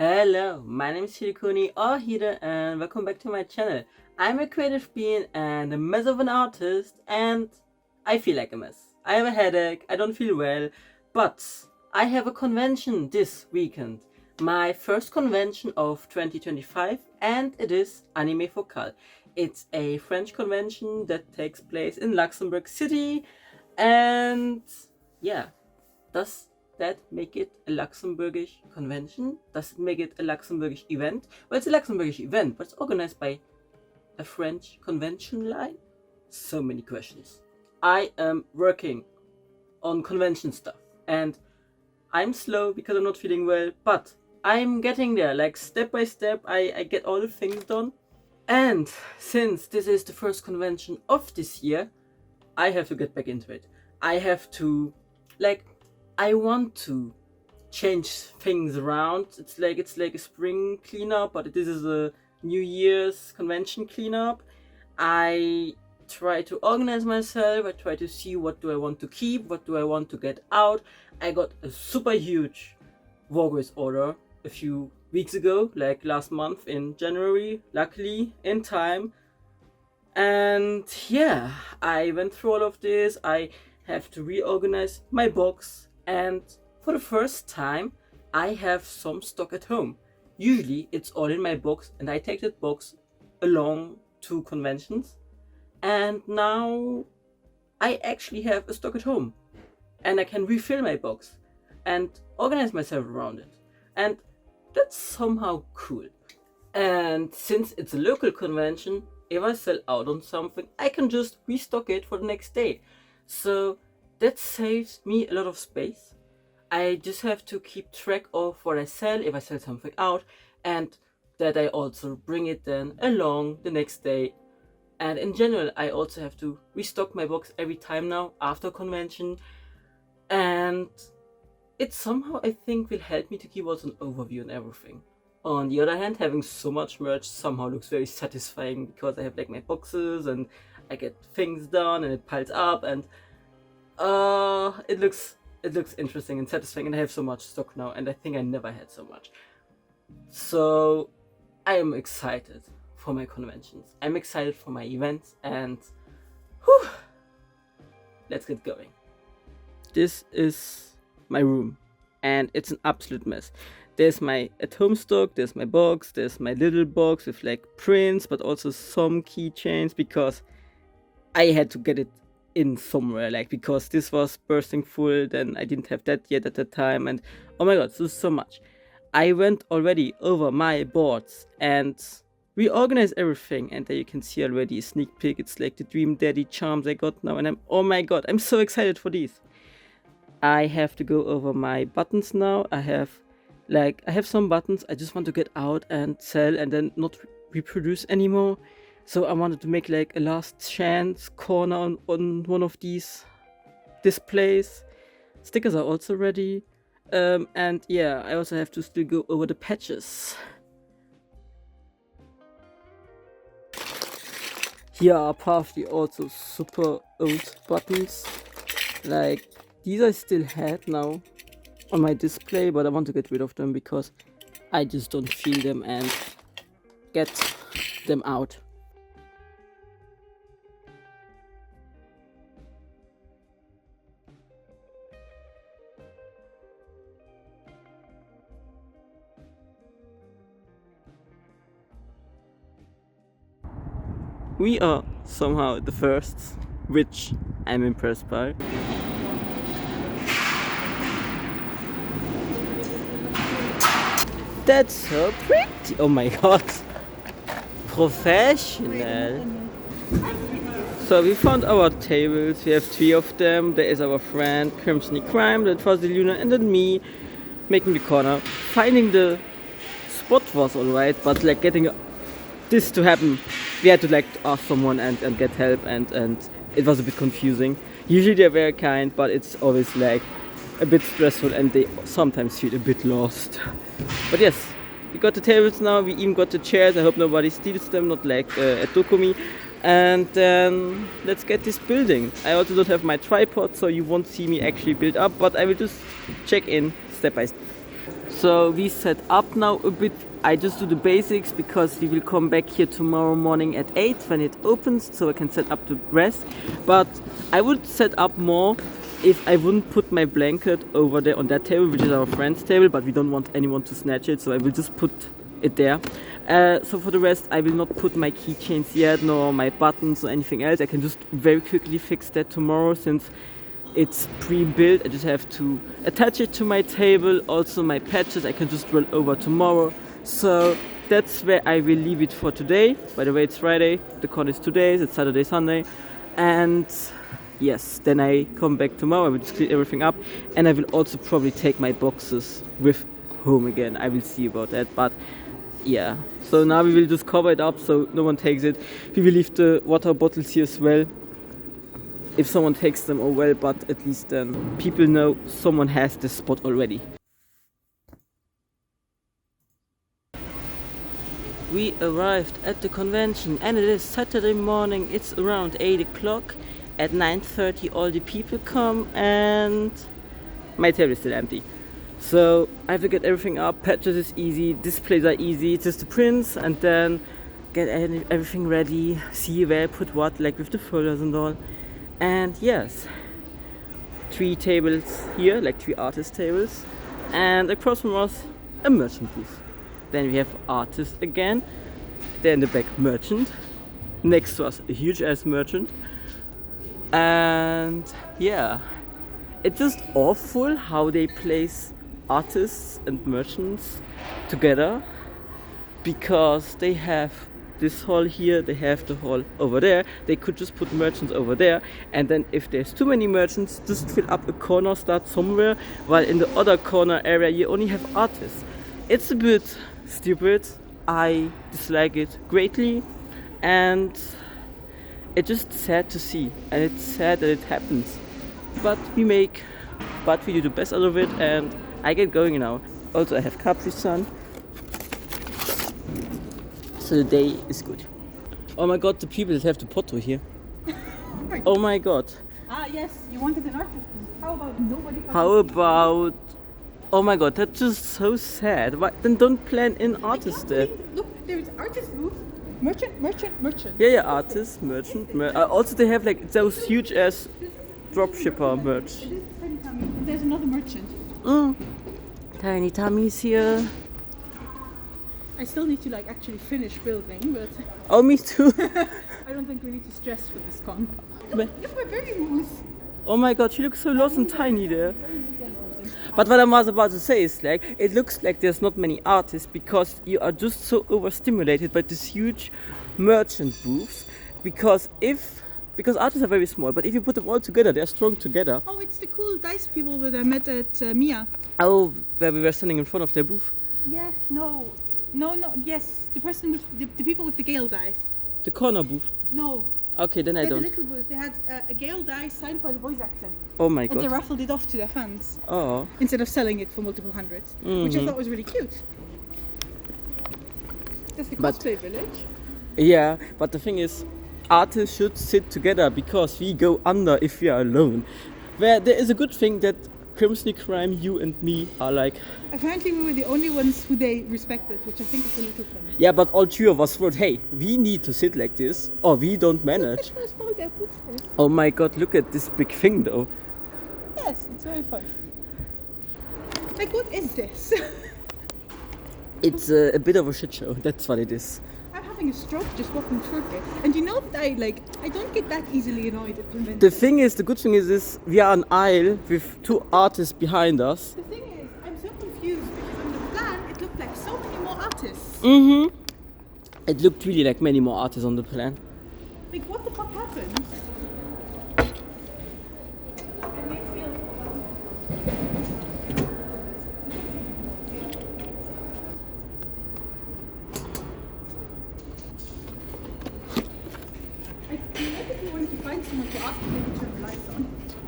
Hello, my name is Shady or Hida and welcome back to my channel. I'm a creative being and a mess of an artist and I feel like a mess. I have a headache, I don't feel well, but I have a convention this weekend. My first convention of 2025 and it is Anime Focal. It's a French convention that takes place in Luxembourg City and yeah, does that make it a Luxembourgish convention? Does it make it a Luxembourgish event? Well, it's a Luxembourgish event, but it's organized by a French convention line? So many questions. I am working on convention stuff and I'm slow because I'm not feeling well, but I'm getting there. Like step by step, I get all the things done. And since this is the first convention of this year, I have to get back into it. I have to, I want to change things around. It's like a spring cleanup, but this is a New Year's convention cleanup. I try to organize myself. I try to see what do I want to keep, what do I want to get out. I got a super huge Wargrace order a few weeks ago, like last month in January, luckily in time. And yeah, I went through all of this. I have to reorganize my box, and for the first time I have some stock at home. Usually it's all in my box and I take that box along to conventions, and now I actually have a stock at home and I can refill my box and organize myself around it, and that's somehow cool. And since it's a local convention, if I sell out on something, I can just restock it for the next day. So that saves me a lot of space. I just have to keep track of what I sell if I sell something out, and that I also bring it then along the next day. And in general, I also have to restock my box every time now after convention. And it somehow, I think, will help me to keep also an overview and everything. On the other hand, having so much merch somehow looks very satisfying because I have like my boxes and I get things done and it piles up, and it looks interesting and satisfying, and I have so much stock now, and I think I never had so much. So I am excited for my conventions. I'm excited for my events, and whew, let's get going. This is my room and it's an absolute mess. There's my at-home stock, there's my box, there's my little box with like prints, but also some keychains because I had to get it in somewhere, like because this was bursting full, then I didn't have that yet at the time, and oh my god, this is so much. I went already over my boards and reorganized everything, and there you can see already a sneak peek. It's like the Dream Daddy charms I got now, and oh my god, I'm so excited for these. I have to go over my buttons now. I have some buttons I just want to get out and sell and then not reproduce anymore. So I wanted to make like a last chance corner on one of these displays. Stickers are also ready. And yeah, I also have to still go over the patches. Here are partly also super old buttons. Like these I still had now on my display, but I want to get rid of them because I just don't feel them and get them out. We are somehow the first, which I'm impressed by. That's so pretty! Oh my god! Professional! So we found our tables, we have 3 of them. There is our friend Crimson Crime, then Trustworthy Luna, and then me making the corner. Finding the spot was alright, but like getting this to happen, we had to like ask someone and get help, and it was a bit confusing. Usually they're very kind, but it's always like a bit stressful and they sometimes feel a bit lost. But yes, we got the tables now, we even got the chairs. I hope nobody steals them, not like at Dokumi. And then let's get this building. I also don't have my tripod, so you won't see me actually build up, but I will just check in step by step. So we set up now a bit. I just do the basics because we will come back here tomorrow morning at 8 when it opens, so I can set up the rest. But I would set up more if I wouldn't put my blanket over there on that table, which is our friend's table, but we don't want anyone to snatch it, so I will just put it there. So for the rest, I will not put my keychains yet, nor my buttons or anything else. I can just very quickly fix that tomorrow since it's pre-built. I just have to attach it to my table. Also my patches I can just roll over tomorrow. So that's where I will leave it for today. By the way, it's Friday, the con is 2 days, it's Saturday, Sunday. And yes, then I come back tomorrow, I will just clean everything up. And I will also probably take my boxes with home again. I will see about that, but yeah. So now we will just cover it up so no one takes it. We will leave the water bottles here as well. If someone takes them, oh well, but at least then people know someone has this spot already. We arrived at the convention and it is Saturday morning. It's around 8 o'clock. At 9:30 all the people come and my table is still empty. So I have to get everything up. Patches is easy, displays are easy, just the prints and then get everything ready, see where I put what, like with the folders and all. And yes, 3 tables here, like 3 artist tables, and across from us a merchant booth. Then we have artists again, there in the back merchant, next to us a huge ass merchant. And yeah, it's just awful how they place artists and merchants together, because they have this hall here, they have the hall over there. They could just put merchants over there, and then if there's too many merchants, just fill up a corner, start somewhere, while in the other corner area you only have artists. It's a bit stupid. I dislike it greatly, and it's just sad to see, and it's sad that it happens. But we do the best out of it, and I get going now. Also I have Capri Sun. So the day is good. Oh my god, the people that have the potto here. Oh my god. Ah yes, you wanted an artist. How about nobody? How about... Oh my god, that's just so sad. Why then don't plan in artists there? Look, there's artist booth, merchant. Yeah, artist, merchant. Also they have like those huge ass dropshipper merch. There's another merchant. Tiny Tommy's here. I still need to like actually finish building, but Oh, me too. I don't think we need to stress with this con. But- Look my berry mousse. Oh my god, she looks so lost and tiny there. But what I was about to say is like, it looks like there's not many artists because you are just so overstimulated by this huge merchant booths. Because artists are very small, but if you put them all together, they're strong together. Oh, it's the cool dice people that I met at Mia. Oh, where we were standing in front of their booth. Yes, no, yes, the person with the people with the Gale dice. The corner booth. No. Okay, then I They had don't. a little booth. They had a Gale dice signed by the voice actor. Oh my And they god. raffled it off to their fans Oh. instead of selling it for multiple hundreds, which I thought was really cute. That's the But- cosplay village. Yeah, but the thing is, artists should sit together because we go under if we are alone. Where there is a good thing that Crimson Crime, you and me are like, Apparently we were the only ones who they respected, which I think is a little thing. yeah, but all 3 of us thought, hey, we need to sit like this or we don't manage. Oh my god, look at this big thing though. Yes, it's very fun. Like, what is this? It's a bit of a shit show, that's what it is. I'm having a stroke just walking through here. And you know that I don't get that easily annoyed at conventions. The good thing is we are an aisle with 2 artists behind us. The thing is, I'm so confused because on the plan it looked like so many more artists. It looked really like many more artists on the plan. Like, what the fuck happened?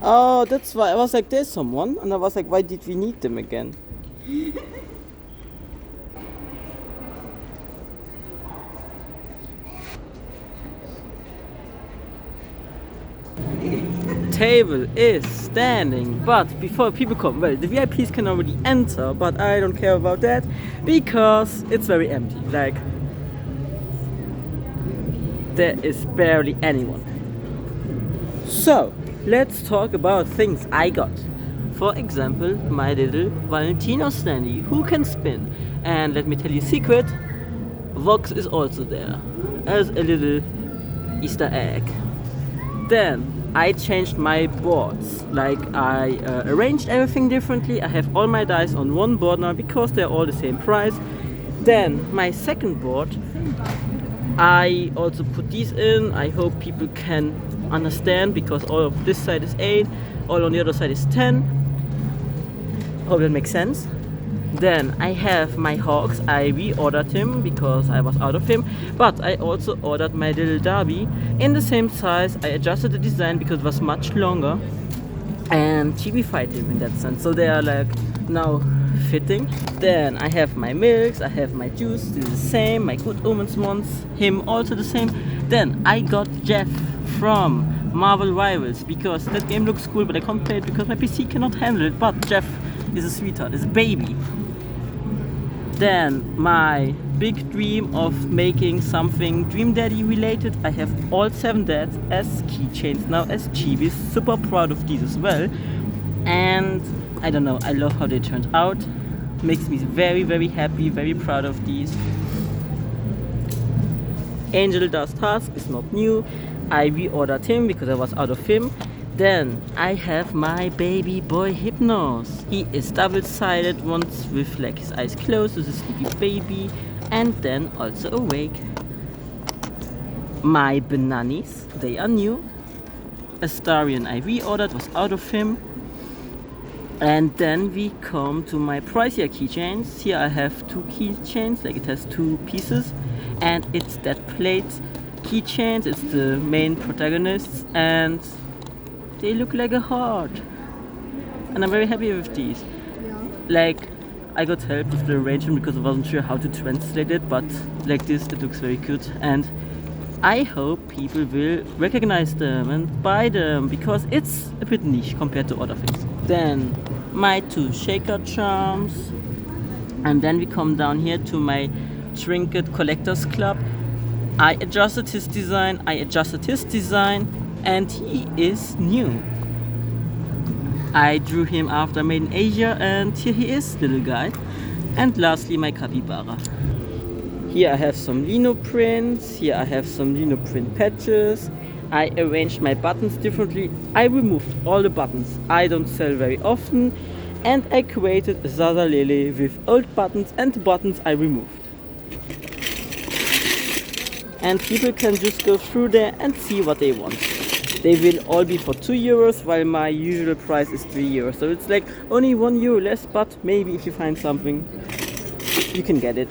Oh, that's why I was like, there's someone, and I was like, why did we need them again? table is standing, but before people come, well, the VIPs can already enter, but I don't care about that because it's very empty. Like, there is barely anyone. So let's talk about things I got. For example, my little Valentino standee who can spin. And let me tell you a secret, Vox is also there as a little Easter egg. Then I changed my boards. Like, I arranged everything differently. I have all my dice on one board now because they're all the same price. Then my second board, I also put these in. I hope people can understand because all of this side is 8, all on the other side is 10. Hope that makes sense. Then I have my Hawks. I reordered him because I was out of him, but I also ordered my little Derby in the same size. I adjusted the design because it was much longer and chibified him in that sense, so they are like now fitting. Then I have my Milks, I have my Juice, still the same, my Good Omens ones, him also the same. Then I got Jeff from Marvel Rivals because that game looks cool, but I can't play it because my PC cannot handle it. But Jeff is a sweetheart, is a baby. Then my big dream of making something Dream Daddy related. I have all 7 dads as keychains now, as chibis. Super proud of these as well. And I don't know, I love how they turned out. Makes me very, very happy, very proud of these. Angel Does Task is not new. I reordered him because I was out of him. Then I have my baby boy Hypnos. He is double-sided, once with like his eyes closed, as a sleepy baby, and then also awake. My Bananis, they are new. Astarion I reordered, was out of him. And then we come to my pricier keychains. Here I have 2 keychains, like it has 2 pieces, and it's that plate keychains. It's the main protagonists, and they look like a heart, and I'm very happy with these. Yeah. Like, I got help with the arrangement because I wasn't sure how to translate it, but like this, it looks very good, and I hope people will recognize them and buy them because it's a bit niche compared to other things. Then my 2 shaker charms, and then we come down here to my trinket collectors club. I adjusted his design, and he is new. I drew him after Made in Asia, and here he is, little guy. And lastly, my capybara. Here I have some lino prints, here I have some lino print patches. I arranged my buttons differently. I removed all the buttons I don't sell very often, and I created a Zaza Lele with old buttons and the buttons I removed. And people can just go through there and see what they want. They will all be for €2, while my usual price is €3. So it's like only €1 less, but maybe if you find something, you can get it.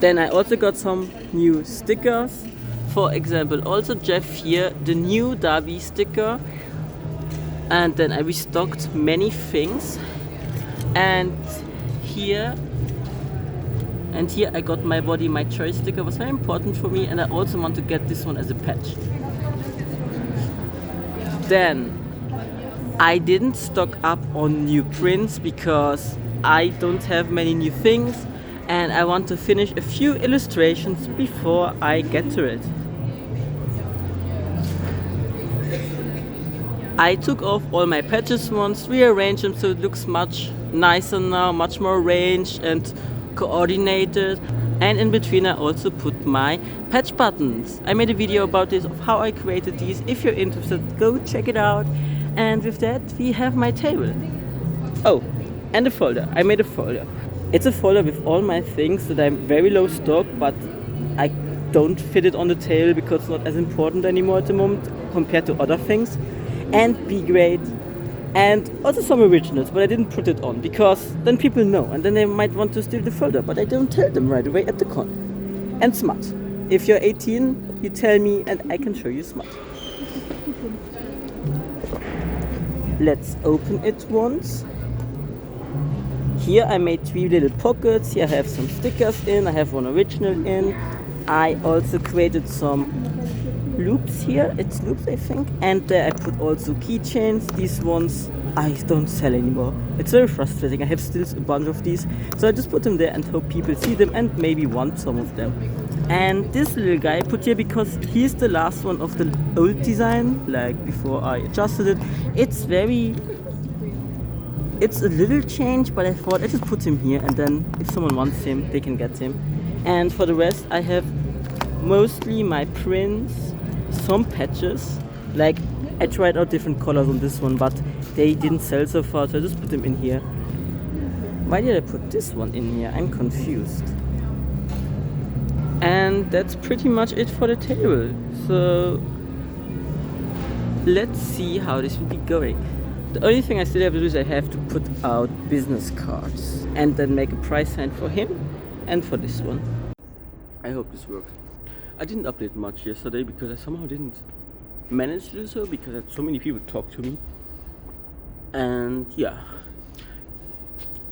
Then I also got some new stickers. For example, also Jeff here, the new Derby sticker. And then I restocked many things. And here I got my body, my choice sticker. It was very important for me, and I also want to get this one as a patch. Then I didn't stock up on new prints because I don't have many new things, and I want to finish a few illustrations before I get to it. I took off all my patches once, rearranged them so it looks much nicer now, much more arranged and coordinated. And in between I also put my patch buttons. I made a video about this, of how I created these. If you're interested, go check it out. And with that, we have my table. Oh, and a folder. I made a folder. It's a folder with all my things that I'm very low stock, but I don't fit it on the table because it's not as important anymore at the moment compared to other things. And B grade. And also some originals, but I didn't put it on because then people know, and then they might want to steal the folder, but I don't tell them right away at the con. And smut. If you're 18, you tell me and I can show you smut. Let's open it once. Here I made 3 little pockets. Here I have some stickers in, I have one original in. I also created some loops here. It's loops, I think. And there I put also keychains. These ones I don't sell anymore. It's very frustrating. I have still a bunch of these. So I just put them there and hope people see them and maybe want some of them. And this little guy I put here because he's the last one of the old design, like before I adjusted it. It's a little change, but I thought I just put him here and then if someone wants him, they can get him. And for the rest, I have mostly my prints, some patches. Like I tried out different colors on this one, but they didn't sell so far, so I just put them in here. Why did I put this one in here? I'm confused. And that's pretty much it for the table. So let's see how this will be going. The only thing I still have to do is I have to put out business cards and then make a price sign for him and for this one. I hope this works. I didn't update much yesterday because I somehow didn't manage to do so because I had so many people talk to me. And yeah,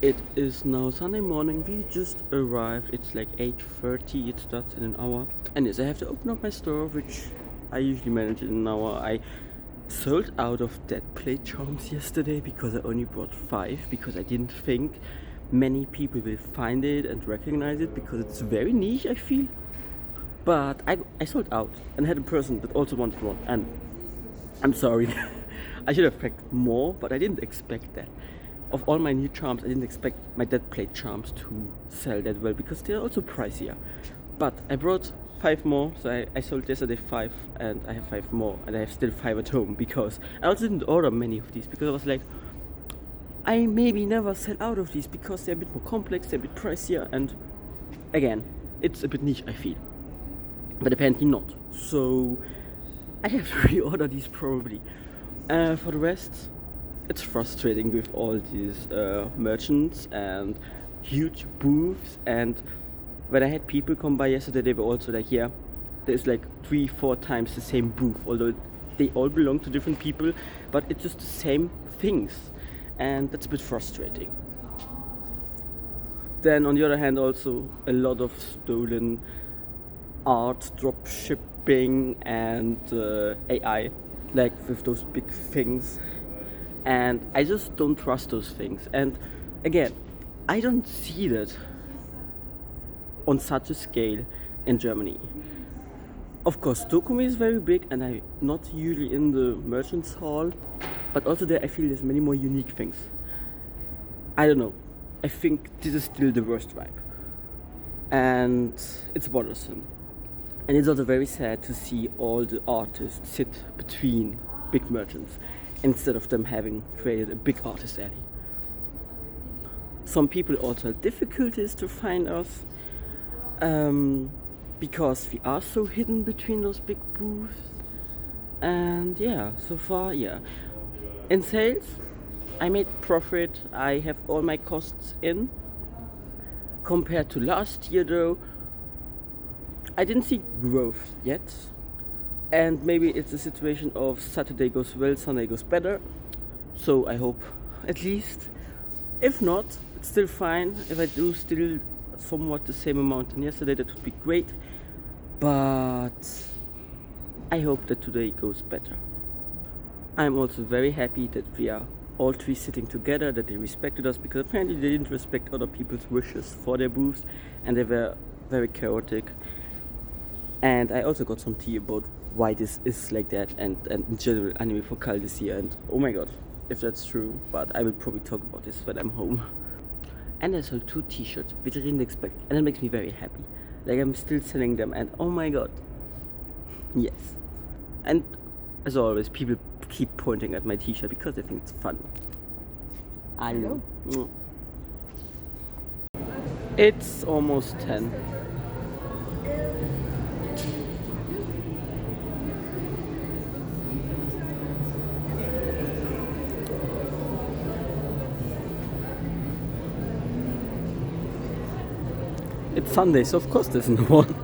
it is now Sunday morning. We just arrived. It's like 8:30. It starts in an hour. And yes, I have to open up my store, which I usually manage in an hour. I sold out of dead plate charms yesterday because I only brought 5 because I didn't think many people will find it and recognize it because it's very niche, I feel. But I sold out and had a person that also wanted one, and I'm sorry. I should have packed more, but I didn't expect that. Of all my new charms, I didn't expect my dead plate charms to sell that well because they're also pricier. But I brought 5 more, so I sold yesterday 5 and I have 5 more and I have still 5 at home because I also didn't order many of these because I was like, I maybe never sell out of these because they're a bit more complex, they're a bit pricier, and again, it's a bit niche, I feel. But apparently not. So I have to reorder these probably. For the rest, it's frustrating with all these merchants and huge booths. And when I had people come by yesterday, they were also like, yeah, there's like 3-4 times the same booth, although they all belong to different people, but it's just the same things. And that's a bit frustrating. Then on the other hand, also a lot of stolen art, drop shipping, and AI, like with those big things. And I just don't trust those things. And again, I don't see that on such a scale in Germany. Of course, Dokumi is very big and I'm not usually in the merchants hall, but also there I feel there's many more unique things. I don't know, I think this is still the worst vibe and it's bothersome. And it's also very sad to see all the artists sit between big merchants instead of them having created a big artist alley. Some people also have difficulties to find us because we are so hidden between those big booths. And yeah, so far, yeah. In sales, I made profit. I have all my costs in. Compared to last year though, I didn't see growth yet. And maybe it's a situation of Saturday goes well, Sunday goes better. So I hope at least. If not, it's still fine. If I do still somewhat the same amount than yesterday, that would be great. But I hope that today goes better. I'm also very happy that we are all 3 sitting together, that they respected us, because apparently they didn't respect other people's wishes for their booths and they were very chaotic. And I also got some tea about why this is like that and in general anime for Kal this year, and oh my god, if that's true, but I will probably talk about this when I'm home. And I sold 2 t-shirts, which I didn't expect, and it makes me very happy. Like I'm still selling them and oh my god. Yes. And as always, people keep pointing at my t-shirt because they think it's fun. I know. It's almost 10. It's Sunday, so of course there's no one.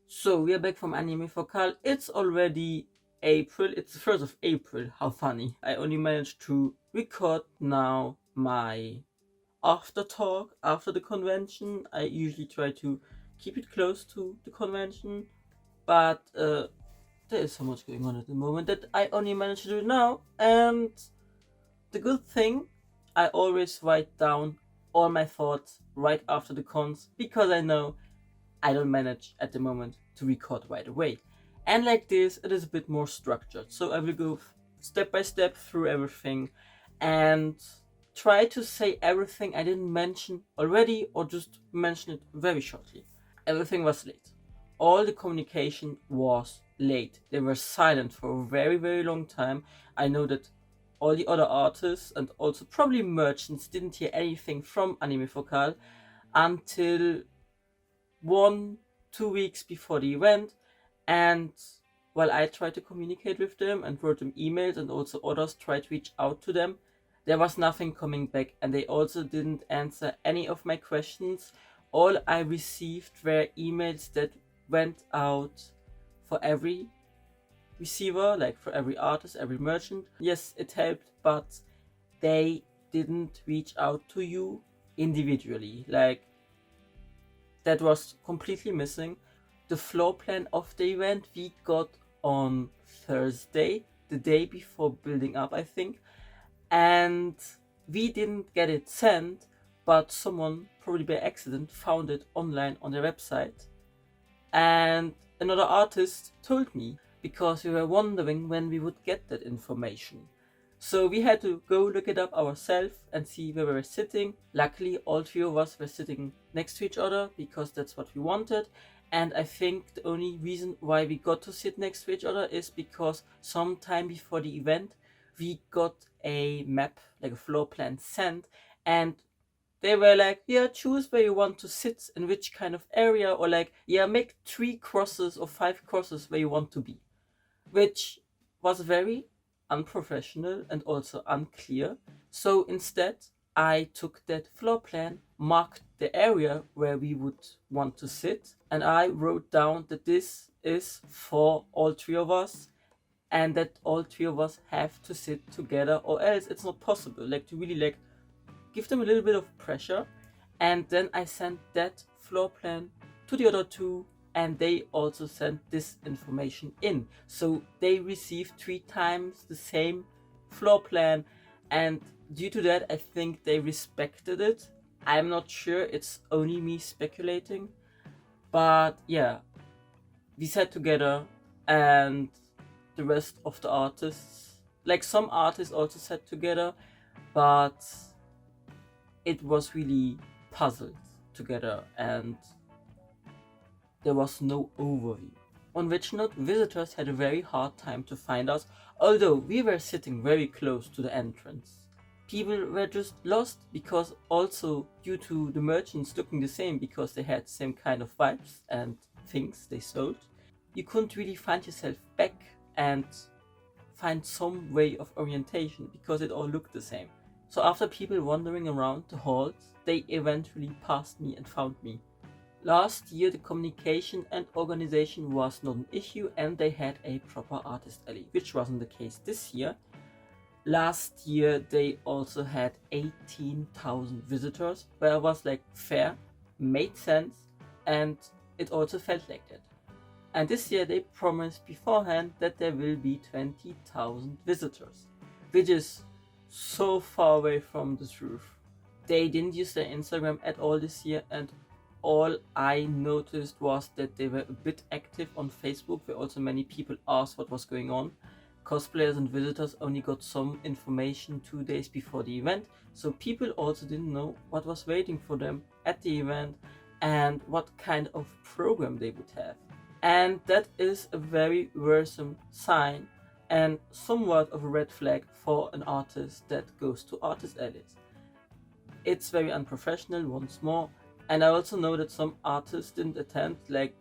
So we are back from Anime for Carl. It's already April. It's the 1st of April. How funny. I only managed to record now my after talk after the convention. I usually try to keep it close to the convention, but there is so much going on at the moment that I only manage to do it now. And the good thing, I always write down all my thoughts right after the cons, because I know I don't manage at the moment to record right away. And like this, it is a bit more structured. So I will go step by step through everything and try to say everything I didn't mention already, or just mention it very shortly. Everything was late. All the communication was late. They were silent for a very, very long time. I know that all the other artists and also probably merchants didn't hear anything from Anime Focal until 1-2 weeks before the event. And while I tried to communicate with them and wrote them emails, and also others tried to reach out to them, there was nothing coming back, and they also didn't answer any of my questions. All I received were emails that went out for every receiver, like for every artist, every merchant. Yes, it helped, but they didn't reach out to you individually. Like, that was completely missing. The floor plan of the event we got on Thursday, the day before building up, I think. And we didn't get it sent, but someone, probably by accident, found it online on their website. And another artist told me, because we were wondering when we would get that information. So we had to go look it up ourselves and see where we were sitting. Luckily, all three of us were sitting next to each other, because that's what we wanted. And I think the only reason why we got to sit next to each other is because sometime before the event, we got a map, like a floor plan, sent, and they were like, yeah, choose where you want to sit, in which kind of area, or like, yeah, make 3 crosses or 5 crosses where you want to be, which was very unprofessional and also unclear. So instead, I took that floor plan, marked the area where we would want to sit, and I wrote down that this is for all 3 of us, and that all 3 of us have to sit together, or else it's not possible. Like, to really like give them a little bit of pressure. And then I sent that floor plan to the other 2, and they also sent this information in. So they received 3 times the same floor plan, and due to that, I think they respected it. I'm not sure, it's only me speculating. But yeah, we sat together, and the rest of the artists, like some artists also sat together, but it was really puzzled together, and there was no overview. On which note, visitors had a very hard time to find us, although we were sitting very close to the entrance. People were just lost, because also due to the merchants looking the same, because they had the same kind of vibes and things they sold, you couldn't really find yourself back and find some way of orientation, because it all looked the same. So after people wandering around the halls, they eventually passed me and found me. Last year, the communication and organization was not an issue, and they had a proper artist alley, which wasn't the case this year. Last year, they also had 18,000 visitors, where I was like, fair, made sense, and it also felt like that. And this year, they promised beforehand that there will be 20,000 visitors, which is so far away from the truth. They didn't use their Instagram at all this year, and all I noticed was that they were a bit active on Facebook, where also many people asked what was going on. Cosplayers and visitors only got some information 2 days before the event, so people also didn't know what was waiting for them at the event and what kind of program they would have. And that is a very worrisome sign, and somewhat of a red flag for an artist that goes to artist alleys. It's very unprofessional, once more, and I also know that some artists didn't attend, like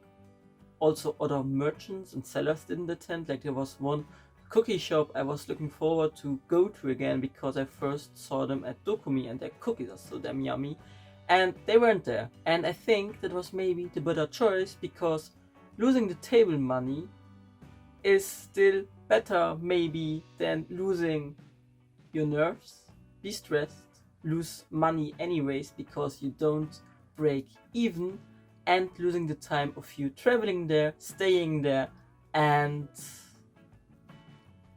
also other merchants and sellers didn't attend. Like, there was one cookie shop I was looking forward to go to again, because I first saw them at Dokumi and their cookies are so damn yummy, and they weren't there. And I think that was maybe the better choice, because losing the table money is still better maybe than losing your nerves, be stressed, lose money anyways because you don't break even, and losing the time of you traveling there, staying there, and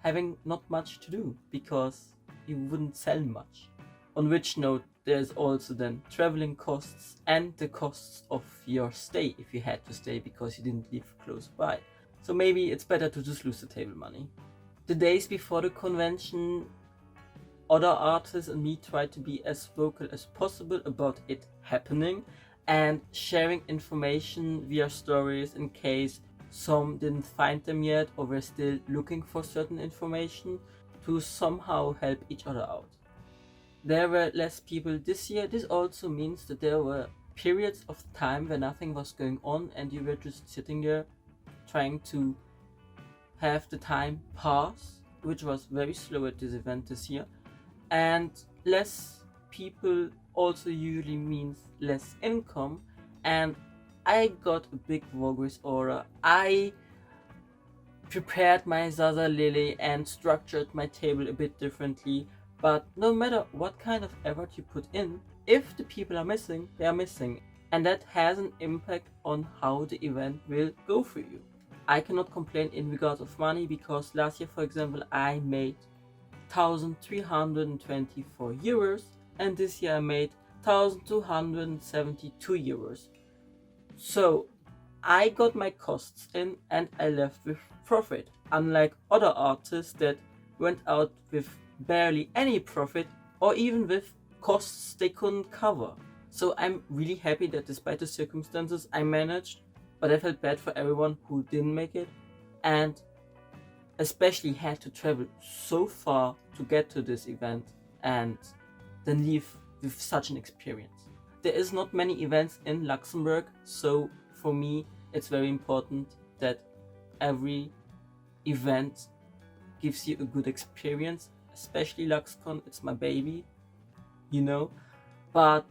having not much to do because you wouldn't sell much. On which note, there's also then traveling costs and the costs of your stay if you had to stay because you didn't live close by. So maybe it's better to just lose the table money. The days before the convention, other artists and me tried to be as vocal as possible about it happening and sharing information via stories in case some didn't find them yet or were still looking for certain information, to somehow help each other out. There were less people this year. This also means that there were periods of time where nothing was going on and you were just sitting there trying to have the time pass, which was very slow at this event this year. And less people also usually means less income, and I got a big Vogris aura. I prepared my Zaza Lily and structured my table a bit differently, but no matter what kind of effort you put in, if the people are missing, they are missing, and that has an impact on how the event will go for you. I cannot complain in regards of money because last year, for example, I made 1,324 euros and this year I made 1,272 euros. So I got my costs in and I left with profit, unlike other artists that went out with barely any profit or even with costs they couldn't cover. So I'm really happy that despite the circumstances I managed, but I felt bad for everyone who didn't make it and especially had to travel so far to get to this event and then leave with such an experience. There is not many events in Luxembourg, so for me it's very important that every event gives you a good experience, especially LuxCon. It's my baby, you know. But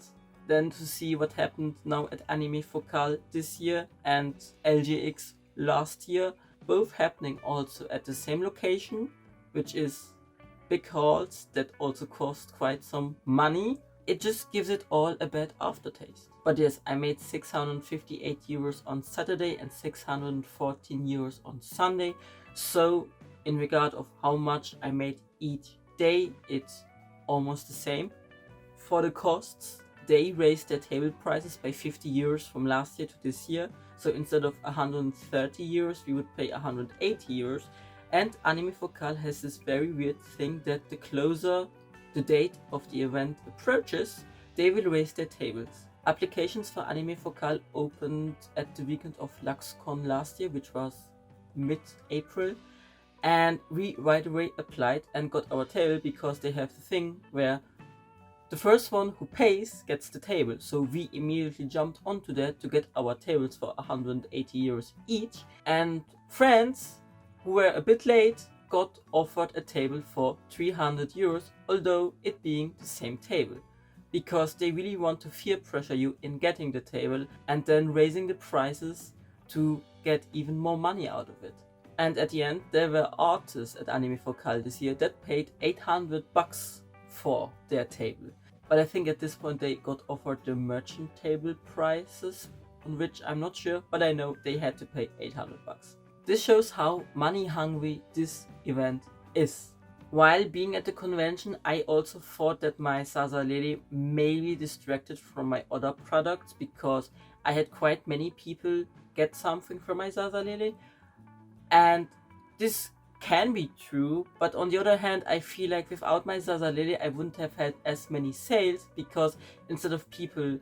then to see what happened now at Anime Focal this year and LGX last year, both happening also at the same location, which is big halls that also cost quite some money. It just gives it all a bad aftertaste. But yes, I made 658 euros on Saturday and 614 euros on Sunday. So in regard of how much I made each day, it's almost the same. For the costs, they raised their table prices by 50 euros from last year to this year. So instead of 130 euros, we would pay 180 euros. And Anime Focal has this very weird thing that the closer the date of the event approaches, they will raise their tables. Applications for Anime Focal opened at the weekend of LuxCon last year, which was mid-April. And we right away applied and got our table because they have the thing where the first one who pays gets the table. So we immediately jumped onto that to get our tables for 180 euros each. And friends who were a bit late got offered a table for 300 euros, although it being the same table. Because they really want to peer pressure you in getting the table and then raising the prices to get even more money out of it. And at the end, there were artists at Anime Focal this year that paid 800 bucks for their table. But I think at this point they got offered the merchant table prices, on which I'm not sure, but I know they had to pay 800 bucks. This shows how money hungry this event is. While being at the convention, I also thought that my Zaza Lily may be distracted from my other products because I had quite many people get something from my Zaza Lily. And this can be true, but on the other hand, I feel like without my Zaza Lily, I wouldn't have had as many sales because instead of people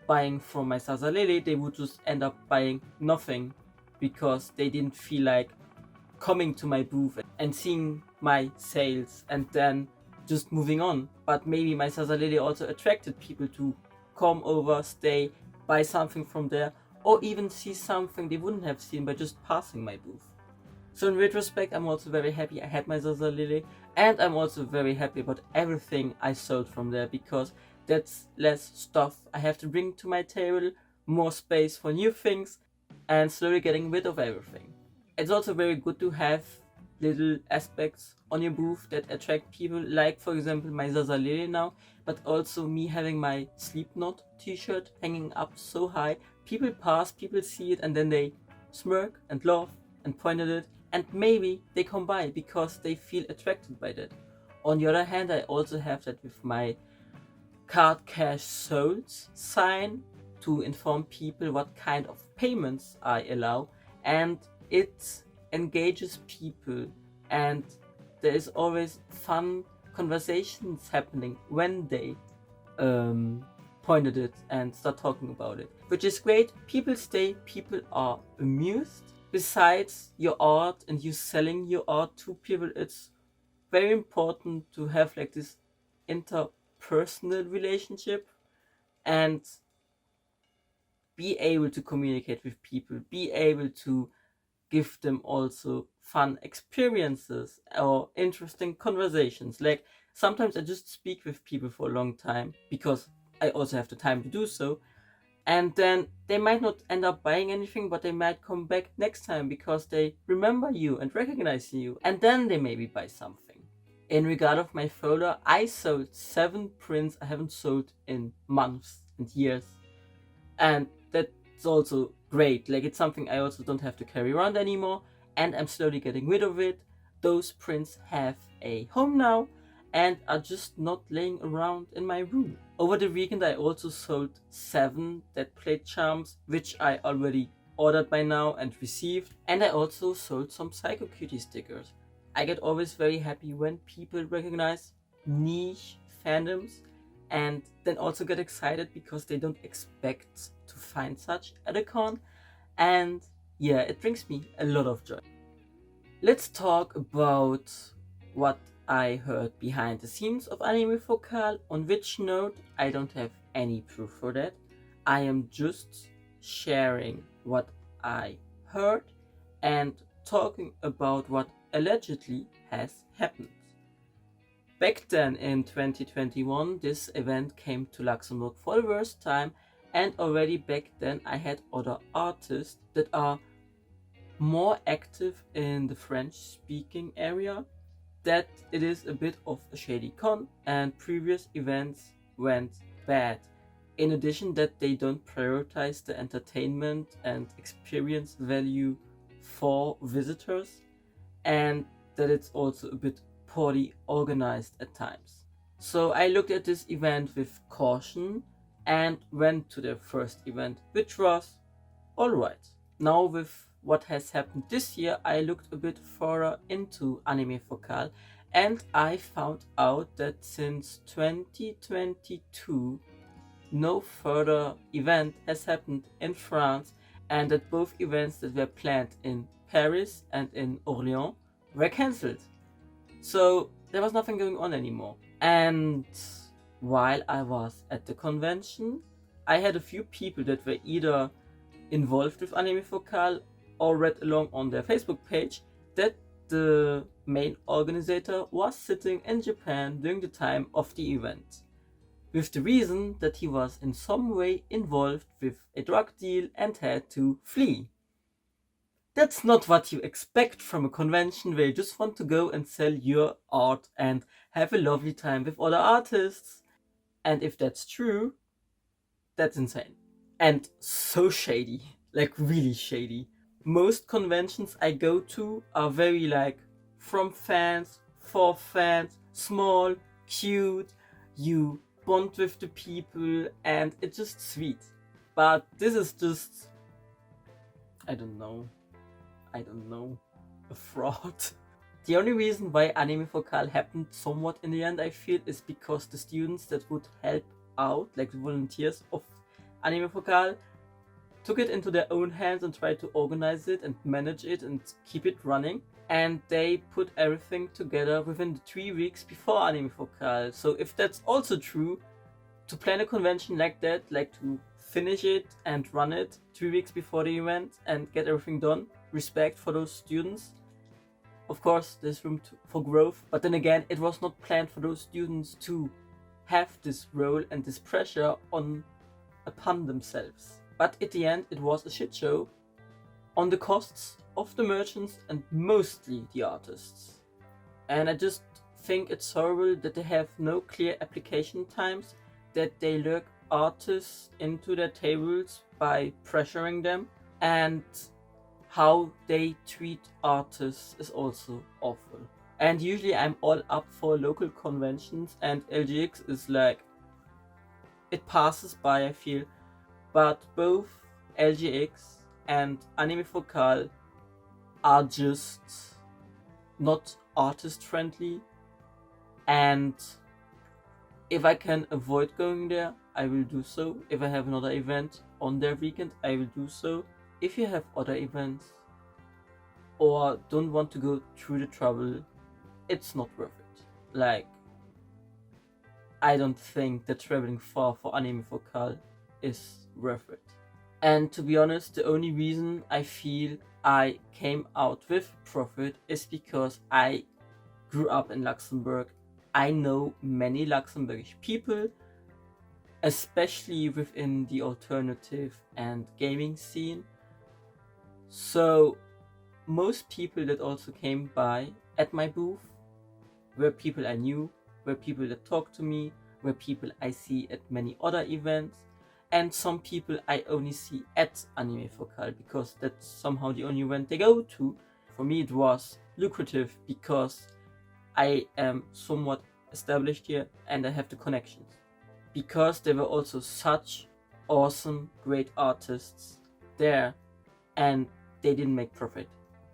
buying from my Zaza Lily, they would just end up buying nothing because they didn't feel like coming to my booth and seeing my sales and then just moving on. But maybe my Zaza Lily also attracted people to come over, stay, buy something from there, or even see something they wouldn't have seen by just passing my booth. So in retrospect, I'm also very happy I had my Zaza Lily, and I'm also very happy about everything I sold from there because that's less stuff I have to bring to my table, more space for new things, and slowly getting rid of everything. It's also very good to have little aspects on your booth that attract people, like for example my Zazalele now, but also me having my Sleepnot t-shirt hanging up so high. People pass, people see it, and then they smirk and laugh and point at it, and maybe they come by because they feel attracted by that. On the other hand, I also have that with my card cash sold sign to inform people what kind of payments I allow, and it engages people, and there is always fun conversations happening when they point at it and start talking about it, which is great. People stay, people are amused. Besides your art and you selling your art to people, it's very important to have like this interpersonal relationship and be able to communicate with people, be able to give them also fun experiences or interesting conversations. Like sometimes I just speak with people for a long time because I also have the time to do so, and then they might not end up buying anything, but they might come back next time because they remember you and recognize you, and then they maybe buy something. In regard of my folder, I sold 7 prints I haven't sold in months and years, and that's also great. Like it's something I also don't have to carry around anymore, and I'm slowly getting rid of it. Those prints have a home now and are just not laying around in my room. Over the weekend I also sold 7 dead plate charms, which I already ordered by now and received, and I also sold some Psycho Cutie stickers. I get always very happy when people recognize niche fandoms and then also get excited because they don't expect to find such at a con, and yeah, it brings me a lot of joy. Let's talk about what I heard behind the scenes of Anime Focal, on which note I don't have any proof for that. I am just sharing what I heard and talking about what allegedly has happened. Back then in 2021, this event came to Luxembourg for the first time, and already back then I had other artists that are more active in the French-speaking area, that it is a bit of a shady con and previous events went bad. In addition, that they don't prioritize the entertainment and experience value for visitors, and that it's also a bit poorly organized at times. So I looked at this event with caution and went to the first event, which was alright. Now with what has happened this year, I looked a bit further into Anime Focal, and I found out that since 2022 no further event has happened in France, and that both events that were planned in Paris and in Orléans were cancelled. So there was nothing going on anymore. And while I was at the convention, I had a few people that were either involved with Anime Focal or read along on their Facebook page that the main organizer was sitting in Japan during the time of the event, with the reason that he was in some way involved with a drug deal and had to flee. That's not what you expect from a convention where you just want to go and sell your art and have a lovely time with other artists. And if that's true, that's insane. And so shady. Like really shady. Most conventions I go to are very like from fans, for fans, small, cute, you bond with the people and it's just sweet. But this is just, I don't know, a fraud. The only reason why Anime Focal happened somewhat in the end, I feel, is because the students that would help out, like the volunteers of Anime Focal, took it into their own hands and tried to organize it and manage it and keep it running. And they put everything together within the 3 weeks before Anime Focal. So if that's also true, to plan a convention like that, like to finish it and run it 3 weeks before the event and get everything done, respect for those students. Of course, there's room for growth, but then again, it was not planned for those students to have this role and this pressure upon themselves. But at the end, it was a shit show, on the costs of the merchants and mostly the artists. And I just think it's horrible that they have no clear application times, that they lure artists into their tables by pressuring them, and how they treat artists is also awful. And usually I'm all up for local conventions, and LGX is like, it passes by, I feel, but both LGX and Anime Focal are just not artist friendly, and if I can avoid going there, I will do so. If I have another event on their weekend, I will do so. If you have other events or don't want to go through the trouble, it's not worth it. Like, I don't think that traveling far for Anime Focal is worth it. And to be honest, the only reason I feel I came out with profit is because I grew up in Luxembourg. I know many Luxembourgish people, especially within the alternative and gaming scene. So most people that also came by at my booth were people I knew, were people that talked to me, were people I see at many other events, and some people I only see at Anime Focal because that's somehow the only event they go to. For me it was lucrative because I am somewhat established here and I have the connections. Because there were also such awesome, great artists there and they didn't make profit.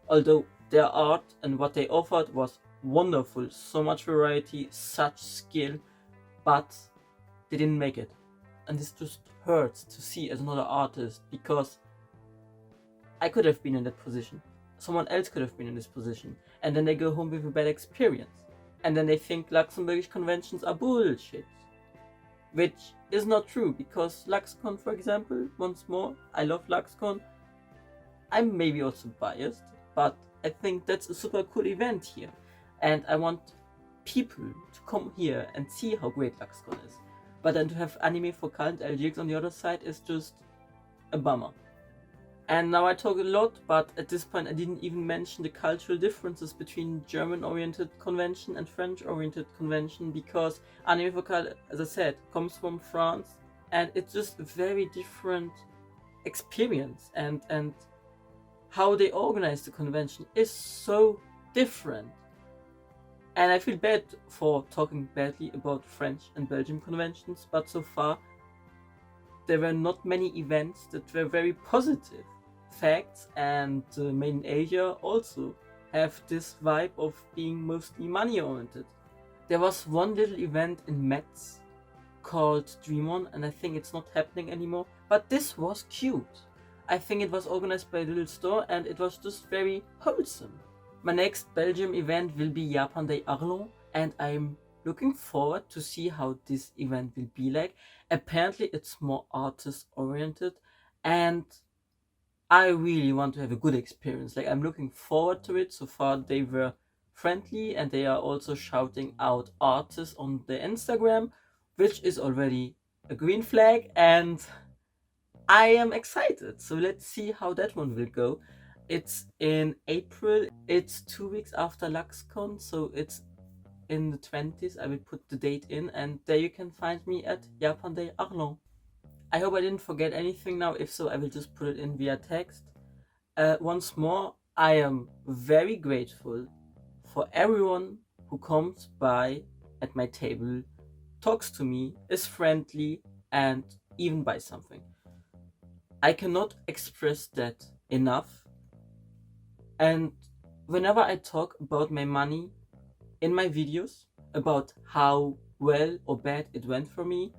Although their art and what they offered was wonderful, so much variety, such skill, but they didn't make it. And this just hurts to see as another artist, because I could have been in that position. Someone else could have been in this position, and then they go home with a bad experience. And then they think Luxembourgish conventions are bullshit. Which is not true, because LuxCon, for example, once more, I love LuxCon. I'm maybe also biased, but I think that's a super cool event here. And I want people to come here and see how great LuxCon is. But then to have Anime Focal and LGX on the other side is just a bummer. And now I talk a lot, but at this point I didn't even mention the cultural differences between German-oriented convention and French-oriented convention, because Anime Focal, as I said, comes from France, and it's just a very different experience, and how they organize the convention is so different. And I feel bad for talking badly about French and Belgian conventions, but so far there were not many events that were very positive. Facts, and Made in Asia also have this vibe of being mostly money oriented. There was one little event in Metz called Dream On, and I think it's not happening anymore, but this was cute. I think it was organized by a little store and it was just very wholesome. My next Belgium event will be Japan Day Arlon, and I'm looking forward to see how this event will be like. Apparently it's more artist oriented, and I really want to have a good experience. Like, I'm looking forward to it. So far they were friendly, and they are also shouting out artists on their Instagram, which is already a green flag, and I am excited. So let's see how that one will go. It's in April. It's 2 weeks after LuxCon, so it's in the 20s. I will put the date in, and there you can find me at Japan Day Arlon. I hope I didn't forget anything now. If so, I will just put it in via text. Once more, I am very grateful for everyone who comes by at my table, talks to me, is friendly, and even buys something. I cannot express that enough. And whenever I talk about my money in my videos, about how well or bad it went for me,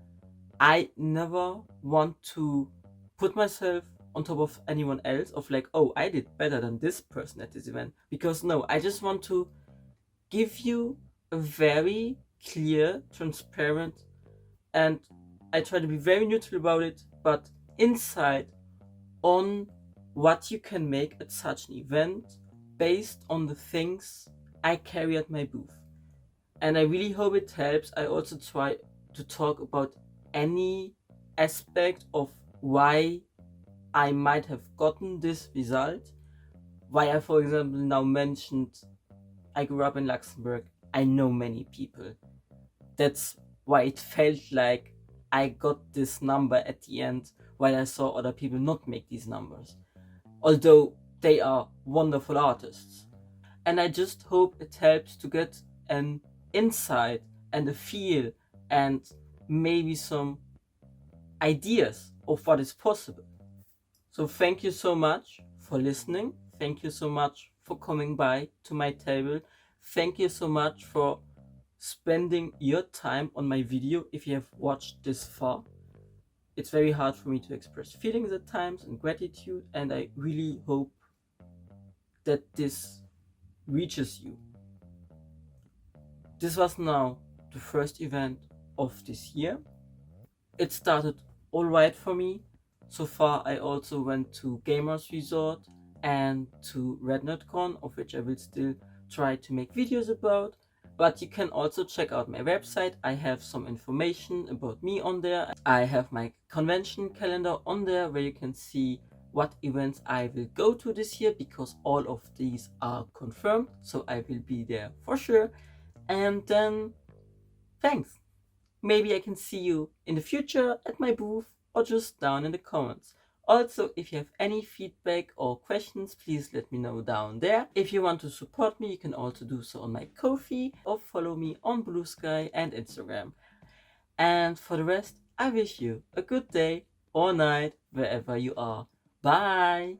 I never want to put myself on top of anyone else, of like, oh, I did better than this person at this event. Because no, I just want to give you a very clear, transparent, and I try to be very neutral about it, but insight on what you can make at such an event based on the things I carry at my booth. And I really hope it helps. I also try to talk about any aspect of why I might have gotten this result. why I, for example, now mentioned I grew up in Luxembourg. I know many people. That's why it felt like I got this number at the end, while I saw other people not make these numbers. Although they are wonderful artists. And I just hope it helps to get an insight and a feel and maybe some ideas of what is possible. So thank you so much for listening. Thank you so much for coming by to my table. Thank you so much for spending your time on my video if you have watched this far. It's very hard for me to express feelings at times and gratitude, and I really hope that this reaches you. This was now the first event of this year. It started alright for me. So far I also went to Gamers Resort and to RedNerdCon, of which I will still try to make videos about. But you can also check out my website. I have some information about me on there. I have my convention calendar on there where you can see what events I will go to this year, because all of these are confirmed, so I will be there for sure. And then thanks. Maybe I can see you in the future at my booth or just down in the comments. Also, if you have any feedback or questions, please let me know down there. If you want to support me, you can also do so on my Ko-fi or follow me on Blue Sky and Instagram. And for the rest, I wish you a good day or night wherever you are. Bye!